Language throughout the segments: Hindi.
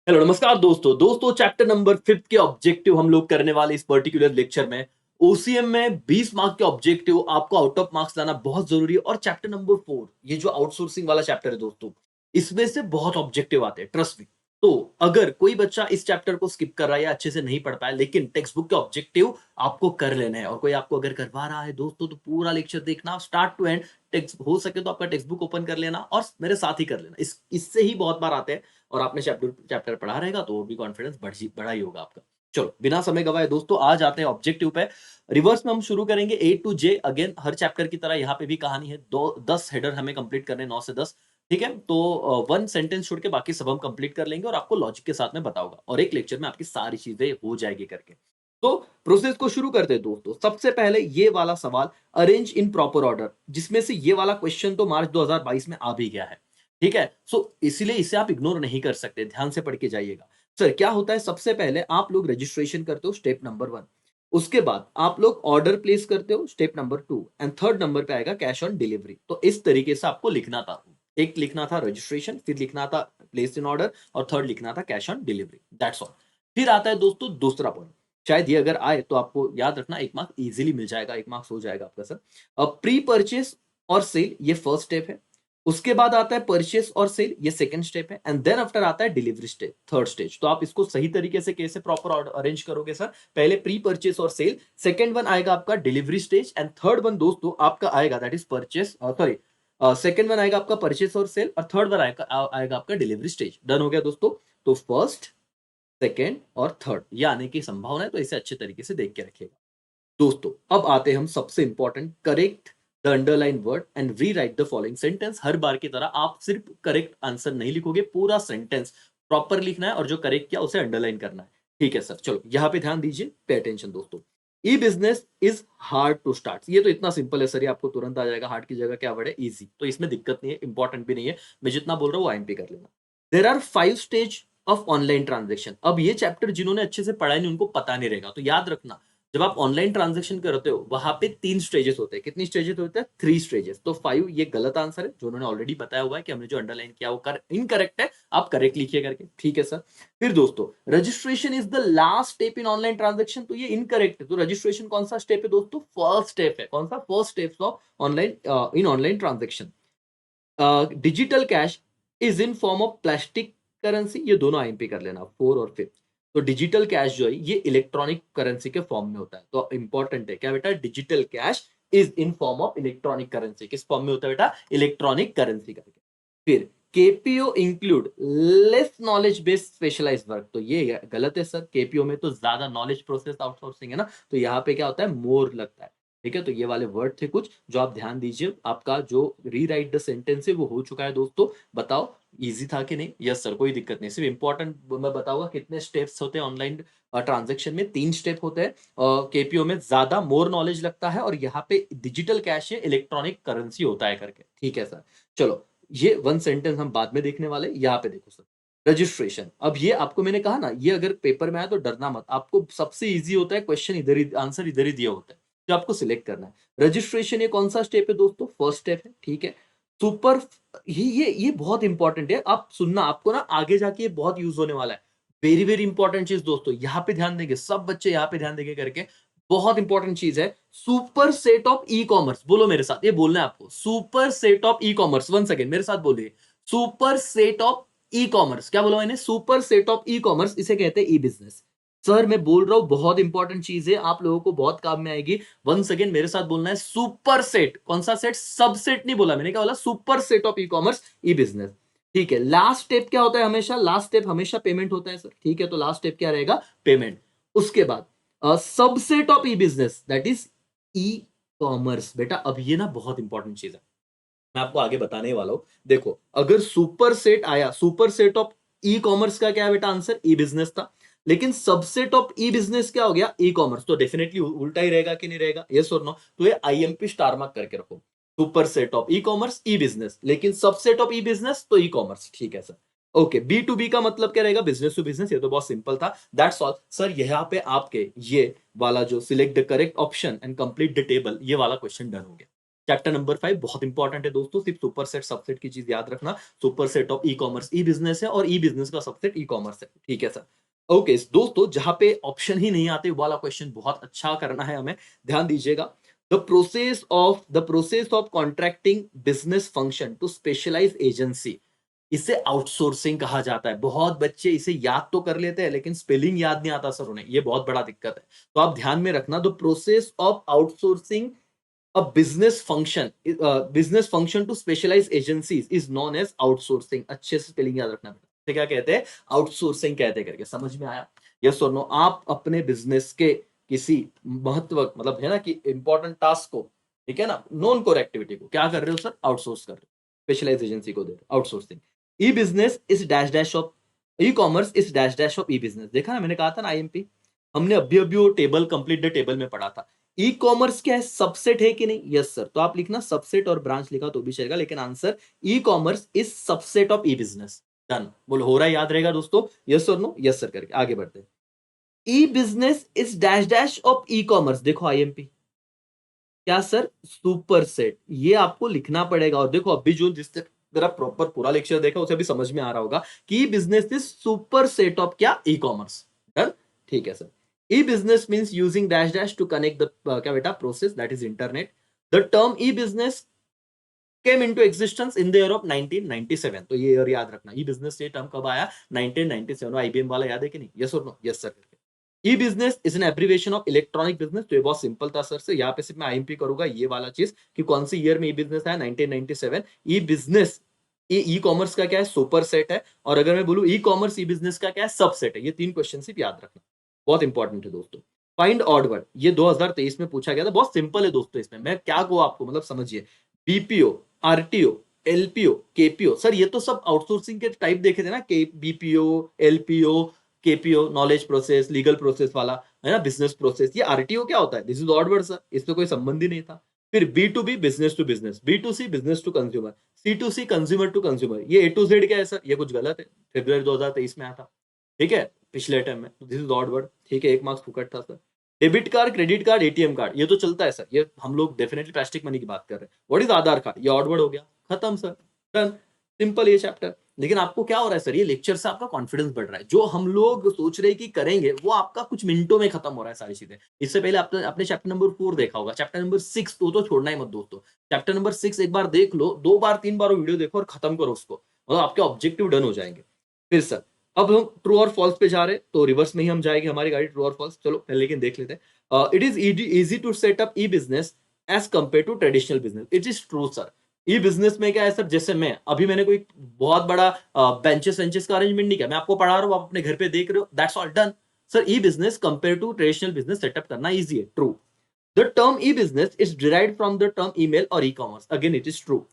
हेलो नमस्कार दोस्तों चैप्टर नंबर 5 के ऑब्जेक्टिव हम लोग करने वाले इस पर्टिकुलर लेक्चर में ओसीएम में 20 मार्क के ऑब्जेक्टिव आपको आउट ऑफ मार्क्स लाना बहुत जरूरी है। और चैप्टर नंबर 4 ये जो आउटसोर्सिंग वाला चैप्टर है दोस्तों, इसमें से बहुत ऑब्जेक्टिव आते हैं, ट्रस्ट मी। तो अगर कोई बच्चा इस चैप्टर को स्किप कर रहा है या अच्छे से नहीं पढ़ पाया, लेकिन टेक्स्ट बुक के ऑब्जेक्टिव आपको कर लेने हैं, और कोई आपको अगर करवा रहा है दोस्तों, तो पूरा लेक्चर देखना स्टार्ट टू एंड। टेक्स्ट हो सके तो आपका टेक्स्ट बुक ओपन कर लेना और मेरे साथ ही कर लेना। इससे ही बहुत बार आते हैं, और आपने चैप्टर चैप्टर पढ़ा रहेगा तो वो भी कॉन्फिडेंस बढ़ा ही होगा आपका। चलो बिना समय गवाए दोस्तों आ जाते हैं ऑब्जेक्टिव पे। रिवर्स में हम शुरू करेंगे ए टू जे। अगेन हर चैप्टर की तरह यहाँ पे भी कहानी है, दो 10 हेडर हमें कंप्लीट करने 9 से 10। ठीक है, तो वन सेंटेंस छोड़ के बाकी सब हम कंप्लीट कर लेंगे और आपको लॉजिक के साथ में बताऊंगा, और एक लेक्चर में आपकी सारी चीजें हो जाएगी करके। तो प्रोसेस को शुरू करते हैं दोस्तों। सबसे पहले ये वाला सवाल, अरेंज इन प्रॉपर ऑर्डर, जिसमें से ये वाला क्वेश्चन तो मार्च 2022 में आ भी गया है। ठीक है, सो इसीलिए इसे आप इग्नोर नहीं कर सकते, ध्यान से पढ़ के जाइएगा। सर क्या होता है, सबसे पहले आप लोग रजिस्ट्रेशन करते हो, स्टेप नंबर 1। उसके बाद आप लोग ऑर्डर प्लेस करते हो, step number 2, and third number पे आएगा कैश ऑन डिलीवरी। तो इस तरीके से आपको लिखना था। एक लिखना था रजिस्ट्रेशन, फिर लिखना था प्लेस इन ऑर्डर, और थर्ड लिखना था cash on delivery. That's all. फिर आता है दोस्तों दूसरा पॉइंट। शायद ये अगर आए तो आपको याद रखना, 1 मार्क इजीली मिल जाएगा, 1 मार्क्स हो जाएगा आपका सर। अब प्री परचेस और सेल, ये फर्स्ट स्टेप है। उसके बाद आता है परचेस और सेल, ये सेकंड स्टेप है। एंड देन आफ्टर आता है डिलीवरी स्टेप, थर्ड स्टेज। तो आप इसको सही तरीके से कैसे प्रॉपर अरेंज करोगे सर, पहले प्री परचेस और सेल, सेकंड वन आएगा आपका delivery stage, and third one दोस्तों आपका आएगा that is purchase, sorry, second one आएगा आपका परचेस और सेल, और थर्ड वन आएगा आपका डिलीवरी स्टेज। डन हो गया दोस्तों। तो फर्स्ट, सेकेंड और थर्ड ये आने की संभावना है, तो इसे अच्छे तरीके से देख के रखिएगा दोस्तों। अब आते हैं हम सबसे important, correct the underline word and rewrite the following sentence. हर बार की तरह आप सिर्फ करेक्ट आंसर नहीं लिखोगे, पूरा सेंटेंस प्रॉपर लिखना है, और जो करेक्ट किया उसे अंडरलाइन करना है। ठीक है सर, चलो यहाँ पे ध्यान दीजिए, पे अटेंशन दोस्तों। E business is hard to start, ये तो इतना सिंपल है सर, ये आपको तुरंत आ जाएगा। हार्ड की जगह क्या वर्ड है, इजी, तो इसमें दिक्कत नहीं है, इंपॉर्टेंट भी नहीं है। मैं जितना बोल रहा हूँ वो आईएमपी कर लेना। There are 5 stage of online transaction. अब ये चैप्टर जिन्होंने अच्छे से पढ़ा नहीं उनको पता नहीं रहेगा, तो याद रखना, जब आप ऑनलाइन ट्रांजेक्शन करते हो वहां पे 3 स्टेजेस होते हैं। कितनी स्टेजेस होते हैं, 3 स्टेजेस। तो 5 ये गलत आंसर है, जो उन्होंने ऑलरेडी बताया हुआ है कि हमने जो अंडरलाइन किया वो इनकरेक्ट है, आप करेक्ट लिखिए करके। ठीक है सर। फिर दोस्तों, registration is the last step in online transaction, तो ये इनकरेक्ट है। तो रजिस्ट्रेशन कौन सा स्टेप है दोस्तों, फर्स्ट स्टेप है। कौन सा, first step of online, in online transaction. Digital cash is in form of plastic currency, ये दोनों आईएमपी कर लेना, 4 और 5। तो डिजिटल कैश जो है ये इलेक्ट्रॉनिक करेंसी के फॉर्म में होता है। तो इंपॉर्टेंट है क्या बेटा, digital cash is in form of electronic currency. किस फॉर्म में होता है बेटा, इलेक्ट्रॉनिक करेंसी करके। फिर KPO include less knowledge based specialised work, तो ये गलत है सर। केपीओ में तो ज्यादा नॉलेज प्रोसेस आउटसोर्सिंग है ना, तो यहाँ पे क्या होता है, मोर लगता है। ठीक है, तो ये वाले वर्ड थे कुछ जो आप ध्यान दीजिए। आपका जो रीराइट द सेंटेंस है वो हो चुका है दोस्तों। बताओ इजी था कि नहीं। यस सर, कोई दिक्कत नहीं। सिर्फ इंपॉर्टेंट मैं बताऊंगा कितने स्टेप्स होते हैं ऑनलाइन ट्रांजेक्शन में, 3 स्टेप होते हैं। केपीओ में ज्यादा मोर नॉलेज लगता है, और यहाँ पे डिजिटल कैश है, इलेक्ट्रॉनिक करेंसी होता है करके। ठीक है सर, चलो ये वन सेंटेंस हम बाद में देखने वाले। यहाँ पे देखो सर, रजिस्ट्रेशन। अब ये आपको मैंने कहा ना, ये अगर पेपर में आया तो डरना मत, आपको सबसे इजी होता है, क्वेश्चन इधर ही, आंसर इधर ही दिया होता है, जो आपको सिलेक्ट करना है। रजिस्ट्रेशन ये कौन सा स्टेप है दोस्तों, फर्स्ट स्टेप है। ठीक है, सुपर, ये बहुत इंपॉर्टेंट है, आप सुनना, आपको ना आगे जाके ये बहुत यूज होने वाला है। वेरी वेरी इंपॉर्टेंट चीज दोस्तों, यहाँ पे ध्यान देंगे सब बच्चे, यहाँ पे ध्यान देंगे करके। बहुत इंपॉर्टेंट चीज है, super set of e commerce. बोलो मेरे साथ, ये बोलना है आपको, super set of e commerce. One second मेरे साथ बोलिए, super set of e commerce. क्या बोला मैंने, super set of e commerce, इसे कहते हैं ई बिजनेस। सर मैं बोल रहा हूं बहुत इंपॉर्टेंट चीज है, आप लोगों को बहुत काम में आएगी। वन सेकेंड मेरे साथ बोलना है, सुपर सेट। कौन सा सेट, सबसेट नहीं बोला मैंने, क्या बोला, super set of e commerce e business. ठीक है, लास्ट स्टेप क्या होता है, हमेशा लास्ट स्टेप हमेशा पेमेंट होता है सर। ठीक है, तो लास्ट स्टेप क्या रहेगा, पेमेंट। उसके बाद subset of e business that is e commerce. बेटा अब ये ना बहुत इंपॉर्टेंट चीज है, मैं आपको आगे बताने वाला हूं। देखो अगर सुपर सेट आया, super set of e commerce का क्या है बेटा आंसर, ई बिजनेस था। लेकिन सबसेट ऑफ ई बिजनेस क्या हो गया, ई कॉमर्स। तो डेफिनेटली उल्टा ही रहेगा कि नहीं रहेगा, यस और नो। तो ये आईएमपी स्टार मार्क करके रखो, super set of e commerce e business, लेकिन सबसेट ऑफ ई बिजनेस तो ई कॉमर्स। ठीक है sir. Okay, B to B का मतलब क्या रहेगा, बिजनेस टू बिजनेस। ये तो बहुत सिंपल था, दैट्स ऑल सर। यहाँ पे आपके ये वाला जो select the correct option and complete the table, ये वाला क्वेश्चन डन हो गया। चैप्टर नंबर 5 बहुत इंपॉर्टेंट है दोस्तों, सिर्फ सुपरसेट सबसेट की चीज याद रखना। Superset of e commerce e business है और ई बिजनेस का सबसेट ई कॉमर्स है, ठीक है सर। ओके दोस्तों, जहां पे ऑप्शन ही नहीं आते वाला क्वेश्चन बहुत अच्छा करना है हमें, ध्यान दीजिएगा। The process of contracting business function to specialise agency, इसे आउटसोर्सिंग कहा जाता है। बहुत बच्चे इसे याद तो कर लेते हैं लेकिन स्पेलिंग याद नहीं आता सर उन्हें, ये बहुत बड़ा दिक्कत है। तो आप ध्यान में रखना, the process of outsourcing a business function to specialise agencies is known as outsourcing. अच्छे से स्पेलिंग याद रखना बेटा, इसे क्या कहते हैं, आउटसोर्सिंग कहते हैं करके, समझ में आया? यस और नो? आप अपने बिजनेस के किसी महत्व मतलब है ना कि इंपॉर्टेंट टास्क को, ठीक है ना, नॉन कोर एक्टिविटी को क्या कर रहे हो सर, आउटसोर्स कर रहे हो, स्पेशलाइज एजेंसी को दे रहे हो, outsourcing. E business is dash dash of e commerce is dash dash of e business. देखा ना, मैंने कहा था ना आईएमपी, हमने अभी अभी वो टेबल कंप्लीट द टेबल में पढ़ा था। ई कॉमर्स क्या है, सबसेट है कि नहीं? Yes sir. तो आप लिखना सबसेट और ब्रांच लिखा तो भी चलेगा, लेकिन answer e commerce is subset of e business. Done. बोलो हो रहा है, याद रहेगा दोस्तों? यस और नो? यस सर करके आगे बढ़ते हैं। E business is dash dash of e commerce, देखो आईएमपी क्या सर, सुपर सेट, ये आपको लिखना पड़ेगा। और देखो अभी जो जिस तरह प्रॉपर पूरा लेक्चर देखा उसे भी समझ में आ रहा होगा कि business is super set of क्या, ई कॉमर्स। डन, ठीक है sir. E business means using dash dash to connect the क्या बेटा, process that is internet. The term e business came into existence in the year of 1997। तो ये ईयर याद रखना, ई बिजनेस ये टर्म कब आया, 1997। आईबीएम वाला याद है कि नहीं? यस और no? Yes sir. E business is an abbreviation of electronic business. तो ये बहुत सिंपल था सर से, यहाँ पे सिर्फ मैं आईएमपी करूंगा ये वाला चीज कि कौन सी ईयर में ई बिजनेस आया, 1997। ई बिजनेस ई कॉमर्स का क्या है, सुपर सेट है। और अगर मैं बोलूं ई कॉमर्स ई बिजनेस का क्या है, सबसेट है। ये 3 क्वेश्चन सिर्फ याद रखना, बहुत इंपॉर्टेंट है दोस्तों। फाइंड ऑड वर्ड, ये 2023 में पूछा गया था, बहुत सिंपल है दोस्तों। इसमें मैं क्या कहूं आपको, मतलब समझिए, BPO, RTO, LPO, KPO. Sir ये तो सब आउटसोर्सिंग के टाइप देखे थे ना, के BPO, LPO, KPO, knowledge process, legal process वाला है ना, बिजनेस प्रोसेस। ये आरटीओ क्या होता है, this is odd word sir, इससे कोई संबंध ही नहीं था। फिर B to B, business to business, B to C, business to consumer, C to C, consumer to consumer. ये ए टू जेड क्या है सर, ये कुछ गलत है, फरवरी 2023 में आया था, ठीक है, पिछले टाइम में। दिस इज ऑड वर्ड, ठीक है, 1 मार्क्स फुकट था sir. Debit card, credit card, ATM card, ये तो चलता है सर, ये हम लोग डेफिनेटली प्लास्टिक मनी की बात कर रहे हैं। व्हाट इज आधार कार्ड, ये ऑड वर्ड हो गया, खत्म सर, डन, सिंपल ये चैप्टर। लेकिन आपको क्या हो रहा है सर, ये लेक्चर से आपका कॉन्फिडेंस बढ़ रहा है, जो हम लोग सोच रहे हैं कि करेंगे वो आपका कुछ मिनटों में खत्म हो रहा है सारी चीजें। इससे पहले आपने चैप्टर नंबर 4 देखा होगा, चैप्टर नंबर 6 तो छोड़ना ही मत दोस्तों। चैप्टर नंबर 6 एक बार देख लो, 2 बार 3 बार वो वीडियो देखो और खत्म करो उसको, मतलब आपके ऑब्जेक्टिव डन हो जाएंगे। फिर सर अब हम ट्रू और फॉल्स पे जा रहे हैं, तो रिवर्स में ही हम जाएंगे हमारी गाड़ी, ट्रू और फॉल्स। चलो पहले लेकिन देख लेते हैं। It is easy to set up e business as compare to traditional business. It is true sir. E business में क्या है सर, जैसे मैंने कोई बहुत बड़ा बेंचेस वेंचेस का अरेंजमेंट नहीं किया, मैं आपको पढ़ा रहा हूँ, आप अपने घर पे देख रहे हो, that's all done sir. E business compare to traditional business setup करना इजी है, true. The term e business is derived from the term email और e commerce, again it is true.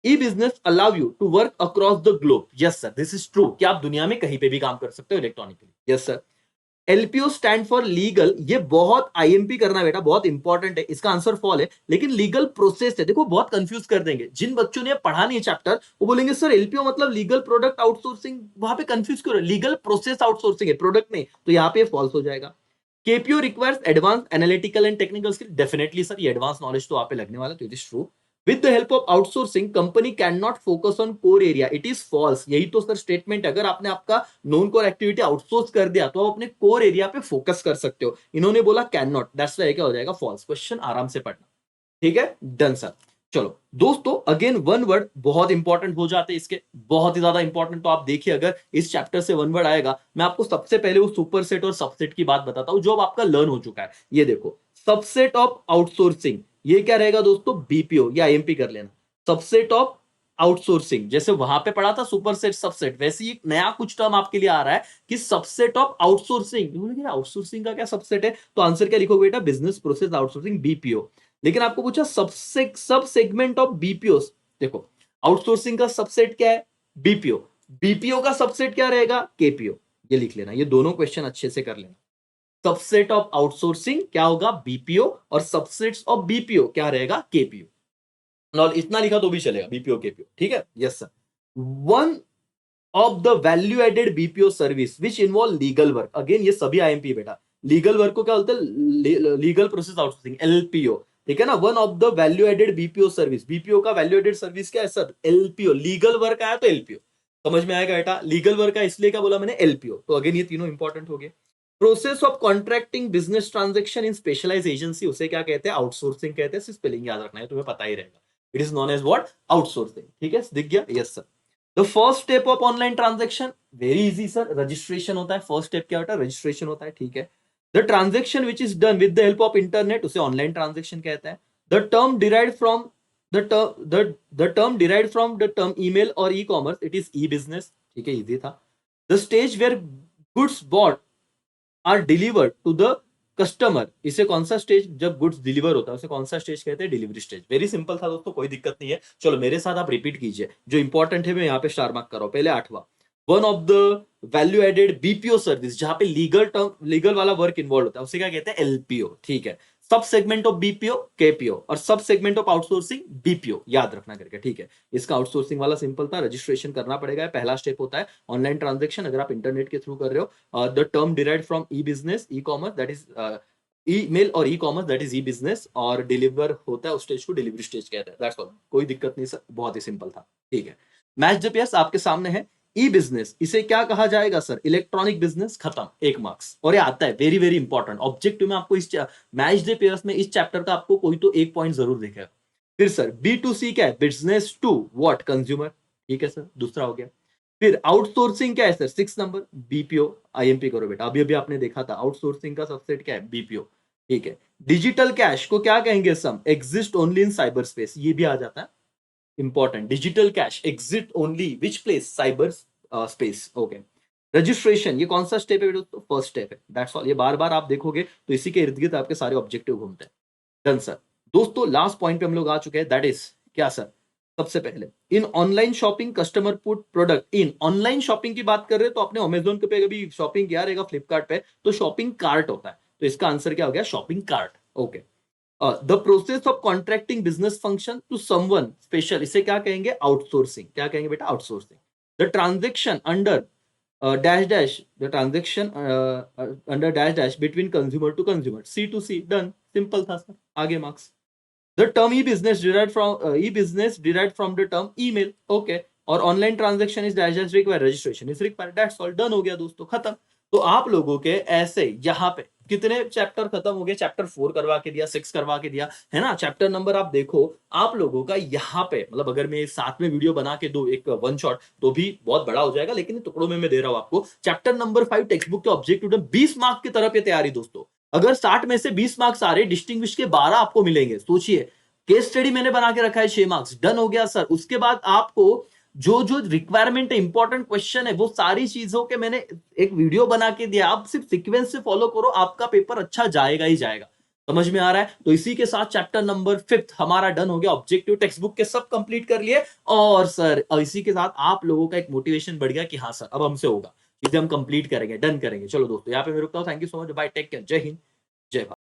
E business allow you to work across the globe, yes sir, this is true, कि आप दुनिया में कहीं पे भी काम कर सकते हो electronically, yes sir. LPO stand for legal, ये बहुत आईएमपी करना बेटा, बहुत इंपॉर्टेंट है, इसका आंसर फॉल है, लेकिन लीगल प्रोसेस है। देखो बहुत कंफ्यूज कर देंगे जिन बच्चों ने पढ़ा नहीं चैप्टर, वो बोलेंगे सर एलपीओ मतलब लीगल प्रोडक्ट आउटसोर्सिंग, वहां पे कंफ्यूज क्यों, लीगल प्रोसेस आउटसोर्सिंग है, प्रोडक्ट नहीं, तो यहाँ पे फॉल्स हो जाएगा। KPO requires advance analytical and technical skill, definitely sir, ये एडवांस नॉलेज तो आप पे लगने वाला, तो it is true. With the help of outsourcing company can not focus on core area, it is false. यही तो सर स्टेटमेंट, अगर आपने आपका नॉन कोर एक्टिविटी आउटसोर्स कर दिया तो आप अपने कोर एरिया पे फोकस कर सकते हो, इन्होंने बोला कैन नॉट, दैट्स व्हाई क्या हो जाएगा, फॉल्स। क्वेश्चन आराम से पढ़ना, ठीक है, डन सर। चलो दोस्तों, अगेन वन वर्ड बहुत इंपॉर्टेंट हो जाते हैं इसके, बहुत ही ज्यादा इंपॉर्टेंट। तो आप देखिए, अगर इस चैप्टर से वन वर्ड आएगा, मैं आपको सबसे पहले वो सुपर सेट और सबसेट की बात बताता हूं जो अब आपका लर्न हो चुका है। ये देखो, सबसेट ऑफ आउटसोर्सिंग, ये क्या रहेगा दोस्तों, बीपीओ, या आईएमपी कर लेना। सबसेट ऑफ आउटसोर्सिंग, जैसे वहां पे पढ़ा था सुपर सेट सबसेट, वैसे ही एक नया कुछ टर्म आपके लिए आ रहा है कि सबसेट ऑफ आउटसोर्सिंग। आउटसोर्सिंग का क्या सबसेट है, तो आंसर क्या लिखोगे बेटा, बिजनेस प्रोसेस आउटसोर्सिंग, बीपीओ। लेकिन आपको पूछा सब सेगमेंट ऑफ बीपीओ, देखो आउटसोर्सिंग का सबसेट क्या है, बीपीओ, बीपीओ का सबसेट क्या रहेगा, केपीओ। ये लिख लेना, ये दोनों क्वेश्चन अच्छे से कर लेना। सबसेट ऑफ आउटसोर्सिंग क्या होगा, बीपीओ, और सबसेट्स ऑफ बीपीओ क्या रहेगा, केपीओ। इतना लिखा तो भी चलेगा, बीपीओ केपीओ, ठीक है, yes sir. One of the value added BPO service which involve legal work, again ये सभी आईएमपी बेटा, लीगल वर्क को क्या बोलते हैं, लीगल प्रोसेस आउटसोर्सिंग, एलपीओ। ठीक है ना। One of the value added BPO service, BPO का वैल्यू एडेड सर्विस क्या है सर, एलपीओ, लीगल वर्क आया तो एलपीओ, समझ में आएगा बेटा, लीगल वर्क का इसलिए क्या बोला मैंने, एलपीओ। तो अगेन ये तीनों इंपॉर्टेंट हो गए। Process of contracting business transaction in specialise agency, उसे क्या कहते हैं, आउटसोर्सिंग कहते हैं, स्पेलिंग याद रखना है, तुम्हें पता ही रहेगा। It is known as what, outsourcing. ठीक है, दिख गया, yes sir. The first step of online transaction, very easy sir, registration होता है। फर्स्ट स्टेप क्या होता है, रजिस्ट्रेशन होता है। ठीक है। The transaction which is done with the help of internet, उसे ऑनलाइन ट्रांजेक्शन कहते हैं। The term derived from the term derived from the term email or e-commerce, it is e-business। ठीक है, इजी था। The stage where goods bought are delivered to the customer, इसे कौन सा स्टेज, जब गुड्स डिलीवर होता है उसे कौन सा स्टेज कहते हैं, डिलीवरी स्टेज। वेरी सिंपल था दोस्तों, कोई दिक्कत नहीं है। चलो मेरे साथ आप रिपीट कीजिए, जो इंपॉर्टेंट है मैं यहाँ पे स्टार मार्क कर रहा हूं। पहले 8वां, one of the value added BPO service, जहां पे लीगल वाला वर्क इन्वॉल्व होता है उसे क्या कहते हैं, एलपीओ। ठीक है। सब सेगमेंट ऑफ बीपीओ केपीओ, और सब सेगमेंट ऑफ आउटसोर्सिंग बीपीओ, याद रखना करके। ठीक है। इसका आउटसोर्सिंग वाला सिंपल था, रजिस्ट्रेशन करना पड़ेगा, पहला स्टेप होता है ऑनलाइन ट्रांजेक्शन, अगर आप इंटरनेट के थ्रू कर रहे हो। The term derived from e business, e commerce, that is email और e commerce, that is e business, और डिलीवर होता है उस स्टेज को डिलीवरी स्टेज कहते हैं। दैट्स ऑल, कोई दिक्कत नहीं सर, बहुत ही सिंपल था। ठीक है। मैच द पेयर्स आपके सामने है। ई बिजनेस, इसे क्या कहा जाएगा सर, इलेक्ट्रॉनिक बिजनेस, खत्म, 1 मार्क्स। और ये आता है वेरी वेरी इंपॉर्टेंट ऑब्जेक्टिव में, आपको इस मैच द पेयर्स में इस चैप्टर का आपको कोई तो 1 पॉइंट जरूर दिखेगा। फिर सर बी टू सी क्या है, बिजनेस टू व्हाट, कंज्यूमर। ठीक है सर, दूसरा हो गया। फिर आउटसोर्सिंग क्या है सर, 6 नंबर, बीपीओ। आईएमपी करो बेटा, अभी अभी आपने देखा था आउटसोर्सिंग का सबसेट क्या है, बीपीओ। ठीक है। डिजिटल कैश को क्या कहेंगे, some exist only in cyber space, ये भी आ जाता है, important. Digital cash exist only which place, cyber space. Okay. Registration, ये कौन सा स्टेप है दोस्तों, फर्स्ट स्टेप है। दैट्स ऑल, ये बार बार आप देखोगे तो इसी के इर्द गिर्द आपके सारे ऑब्जेक्टिव घूमते हैं। Done sir. दोस्तों लास्ट पॉइंट पे हम लोग आ चुके हैं, दैट इज क्या सर, सबसे पहले in online shopping customer put product in, online shopping की बात कर रहे हैं तो आपने अमेजोन पे कभी शॉपिंग किया रहेगा, फ्लिपकार्ट पे, तो शॉपिंग कार्ट होता है, तो इसका आंसर क्या हो गया, shopping cart. Okay. The process of contracting business function to someone special, इसे क्या कहेंगे, आउटसोर्सिंग। क्या कहेंगे बेटा, outsourcing. The transaction under dash dash, the transaction under dash dash between consumer to consumer, C to C, done, simple था सर, आगे marks. The term e business derived from e business derived from the term email. Okay. और online transaction is dash dash require, registration is require, that's all, done हो गया दोस्तों, खत्म। तो आप लोगों के ऐसे यहाँ पे कितने चैप्टर खत्म हो गए, चैप्टर 4 करवा के दिया, 6 करवा के दिया, है ना। चैप्टर नंबर आप देखो, आप लोगों का यहाँ पे मतलब अगर मैं साथ में वीडियो बना के दो एक वन शॉट तो भी बहुत बड़ा हो जाएगा, लेकिन टुकड़ों में मैं दे रहा हूं आपको। चैप्टर नंबर 5 टेक्स्ट बुक के ऑब्जेक्टिव 20 मार्क की तरफ ये तैयारी दोस्तों। अगर 60 में से 20 मार्क्स आ रहे, डिस्टिंग्विश के 12 आपको मिलेंगे, सोचिए। केस स्टडी मैंने बना के रखा है 6 मार्क्स, डन हो गया सर। उसके बाद आपको जो जो रिक्वायरमेंट है, इंपॉर्टेंट क्वेश्चन है, वो सारी चीजों के मैंने एक वीडियो बना के दिया, आप सिर्फ सीक्वेंस से फॉलो करो, आपका पेपर अच्छा जाएगा ही जाएगा। समझ में आ रहा है। तो इसी के साथ चैप्टर नंबर 5 हमारा डन हो गया, ऑब्जेक्टिव टेक्स्ट बुक के सब कंप्लीट कर लिए। और सर इसी के साथ आप लोगों का एक मोटिवेशन बढ़ गया कि हाँ सर अब हमसे होगा, चीजें हम कंप्लीट करेंगे, डन करेंगे। चलो दोस्तों यहाँ पे मैं रुकता हूँ, thank you so much, bye, take care, जय हिंद, जय भारत।